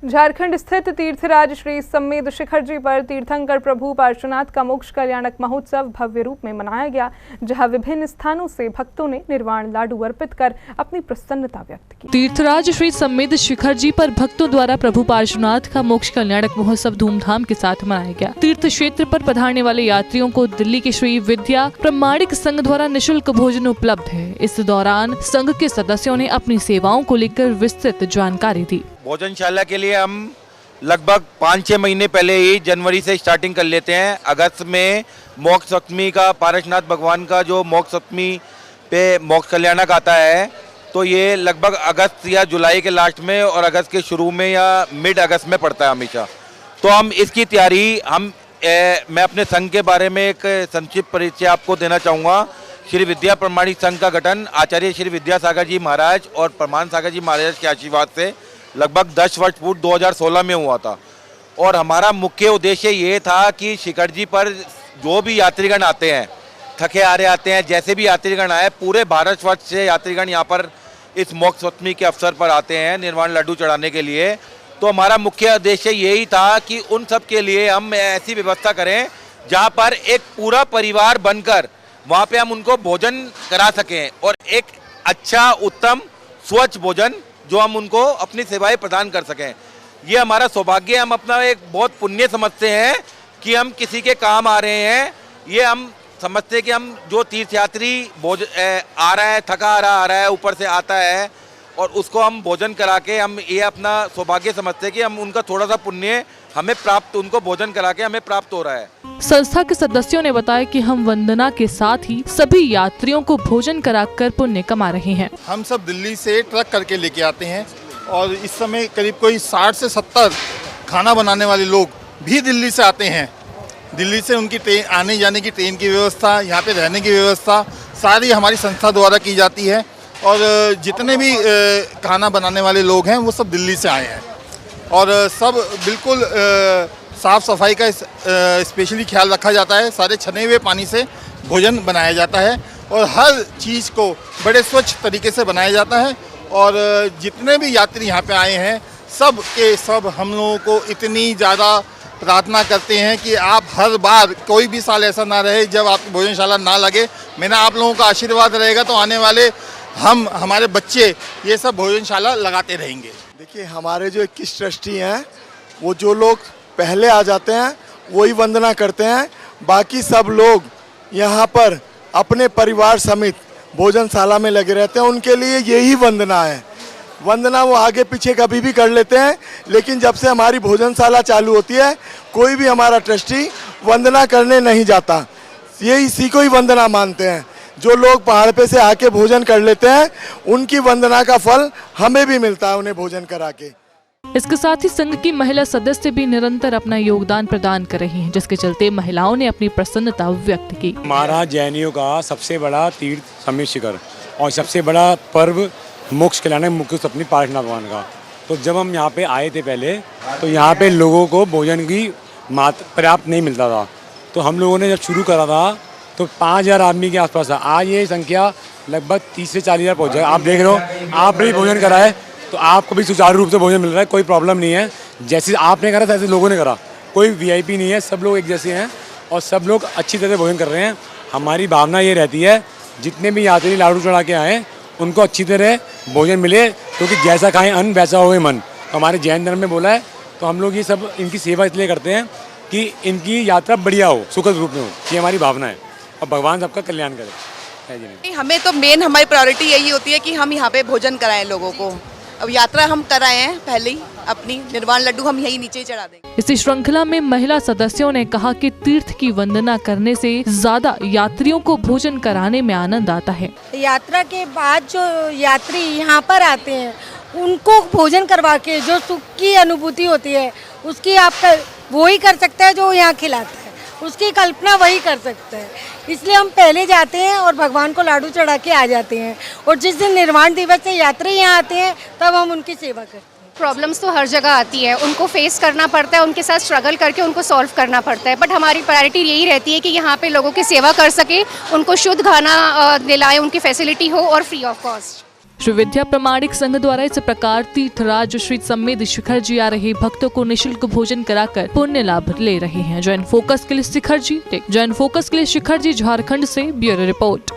झारखंड स्थित तीर्थराज श्री सम्मेद शिखर जी पर तीर्थंकर प्रभु पार्श्वनाथ का मोक्ष कल्याणक महोत्सव भव्य रूप में मनाया गया, जहां विभिन्न स्थानों से भक्तों ने निर्वाण लाडू अर्पित कर अपनी प्रसन्नता व्यक्त की। तीर्थराज श्री सम्मेद शिखर जी पर भक्तों द्वारा प्रभु पार्श्वनाथ का मोक्ष कल्याणक महोत्सव धूमधाम के साथ मनाया गया। तीर्थ क्षेत्र पर पधारने वाले यात्रियों को दिल्ली के श्री विद्या प्रमाणिक संघ द्वारा निःशुल्क भोजन उपलब्ध है। इस दौरान संघ के सदस्यों ने अपनी सेवाओं को लेकर विस्तृत जानकारी दी। भोजनशाला के लिए हम लगभग 5-6 महीने पहले ही जनवरी से स्टार्टिंग कर लेते हैं। अगस्त में मोक्ष सप्तमी का पार्श्वनाथ भगवान का जो मोक्ष सप्तमी पे मोक्ष कल्याणक आता है, तो ये लगभग अगस्त या जुलाई के लास्ट में और अगस्त के शुरू में या मिड अगस्त में पड़ता है हमेशा। तो हम इसकी तैयारी मैं अपने संघ के बारे में एक संक्षिप्त परिचय आपको देना चाहूँगा। श्री विद्या प्रमाणिक संघ का गठन आचार्य श्री विद्यासागर जी महाराज और प्रमाण सागर जी महाराज के आशीर्वाद से लगभग 10 वर्ष पूर्व 2016 में हुआ था। और हमारा मुख्य उद्देश्य ये था कि शिखर जी पर जो भी यात्रीगण आते हैं, थके हारे आते हैं, जैसे भी यात्रीगण आए, पूरे भारतवर्ष से यात्रीगण यहाँ पर इस मोक्ष सप्तमी के अवसर पर आते हैं निर्वाण लड्डू चढ़ाने के लिए। तो हमारा मुख्य उद्देश्य यही था कि उन सब के लिए हम ऐसी व्यवस्था करें जहाँ पर एक पूरा परिवार बनकर वहाँ पे हम उनको भोजन करा सकें और एक अच्छा उत्तम स्वच्छ भोजन जो हम उनको अपनी सेवाएं प्रदान कर सकें। ये हमारा सौभाग्य, हम अपना एक बहुत पुण्य समझते हैं कि हम किसी के काम आ रहे हैं। ये हम समझते हैं कि हम जो तीर्थयात्री आ रहा है, थका आ रहा है, ऊपर से आता है और उसको हम भोजन करा के हम ये अपना सौभाग्य समझते हैं कि हम उनका थोड़ा सा पुण्य हमें प्राप्त, उनको भोजन करा के हमें प्राप्त हो रहा है। संस्था के सदस्यों ने बताया कि हम वंदना के साथ ही सभी यात्रियों को भोजन कराकर पुण्य कमा रहे हैं। हम सब दिल्ली से ट्रक करके लेके आते हैं और इस समय करीब कोई 60 से 70 खाना बनाने वाले लोग भी दिल्ली से आते हैं। दिल्ली से उनकी ट्रेन आने जाने की ट्रेन की व्यवस्था, यहाँ पे रहने की व्यवस्था सारी हमारी संस्था द्वारा की जाती है। और जितने भी खाना बनाने वाले लोग हैं वो सब दिल्ली से आए हैं और सब बिल्कुल साफ़ सफाई का स्पेशली ख्याल रखा जाता है। सारे छने हुए पानी से भोजन बनाया जाता है और हर चीज़ को बड़े स्वच्छ तरीके से बनाया जाता है। और जितने भी यात्री यहाँ पे आए हैं सब के सब हम लोगों को इतनी ज़्यादा प्रार्थना करते हैं कि आप हर बार, कोई भी साल ऐसा ना रहे जब आपकी भोजनशाला ना लगे। मेरा आप लोगों का आशीर्वाद रहेगा तो आने वाले हमारे बच्चे ये सब भोजनशाला लगाते रहेंगे। देखिए, हमारे जो 21 ट्रस्टी हैं वो जो लोग पहले आ जाते हैं वही वंदना करते हैं। बाकी सब लोग यहाँ पर अपने परिवार समेत भोजनशाला में लगे रहते हैं। उनके लिए यही वंदना है। वंदना वो आगे पीछे कभी भी कर लेते हैं, लेकिन जब से हमारी भोजनशाला चालू होती है कोई भी हमारा ट्रस्टी वंदना करने नहीं जाता। ये इसी को ही वंदना मानते हैं। जो लोग पहाड़ पे से आके भोजन कर लेते हैं उनकी वंदना का फल हमें भी मिलता है उन्हें भोजन करा के। इसके साथ ही संघ की महिला सदस्य भी निरंतर अपना योगदान प्रदान कर रही हैं, जिसके चलते महिलाओं ने अपनी प्रसन्नता व्यक्त की। हमारा जैनियों का सबसे बड़ा तीर्थ सम्मेद शिखर और सबसे बड़ा पर्व मोक्ष कल्याणक मुख्य सप्तमी पार्श्वनाथ भगवान का। तो जब हम यहाँ पे आए थे पहले, तो यहाँ पे लोगों को भोजन की पर्याप्त नहीं मिलता था। तो हम लोगों ने जब शुरू करा था तो 5000 आदमी के आसपास था। आज ये संख्या लगभग 30 से 40,000 पहुँच जाए। आप देख रहे हो, आप भी भोजन कराए तो आपको भी सुचारू रूप से भोजन मिल रहा है, कोई प्रॉब्लम नहीं है। जैसे आपने करा ऐसे लोगों ने करा, कोई वीआईपी नहीं है, सब लोग एक जैसे हैं और सब लोग अच्छी तरह भोजन कर रहे हैं। हमारी भावना ये रहती है जितने भी यात्री लाडू चढ़ा के आएँ उनको अच्छी तरह भोजन मिले, क्योंकि जैसा खाएं अन्न वैसा होए मन। तो हमारे जैन धर्म में बोला है। तो हम लोग ये सब इनकी सेवा इसलिए करते हैं कि इनकी यात्रा बढ़िया हो, सुखद रूप में हो। ये हमारी भावना है और भगवान सबका कल्याण करे। हमें तो मेन हमारी प्रायोरिटी यही होती है कि हम यहाँ पे भोजन कराएं लोगों को। अब यात्रा हम कराए हैं पहले ही, अपनी निर्वाण लड्डू हम यही नीचे चढ़ा देंगे। इसी श्रृंखला में महिला सदस्यों ने कहा कि तीर्थ की वंदना करने से ज्यादा यात्रियों को भोजन कराने में आनंद आता है। यात्रा के बाद जो यात्री यहाँ पर आते हैं उनको भोजन करवा के जो सुख की अनुभूति होती है उसकी आपका वही कर सकता है जो यहाँ खिलाता है, उसकी कल्पना वही कर सकता है। इसलिए हम पहले जाते हैं और भगवान को लाडू चढ़ा के आ जाते हैं और जिस दिन निर्वाण दिवस से यात्री यहाँ आते हैं तब हम उनकी सेवा करते हैं। प्रॉब्लम्स तो हर जगह आती है, उनको फेस करना पड़ता है, उनके साथ स्ट्रगल करके उनको सॉल्व करना पड़ता है। बट हमारी प्रायोरिटी यही रहती है कि यहाँ पे लोगों की सेवा कर सके, उनको शुद्ध खाना दिलाएं, उनकी फैसिलिटी हो और फ्री ऑफ कॉस्ट। श्री विद्या प्रमाणिक संघ द्वारा इस प्रकार तीर्थराज श्री समेत शिखर जी आ रहे भक्तों को निःशुल्क भोजन कराकर पुण्य लाभ ले रहे हैं। जैन फोकस के लिए शिखर जी झारखंड से ब्यूरो रिपोर्ट।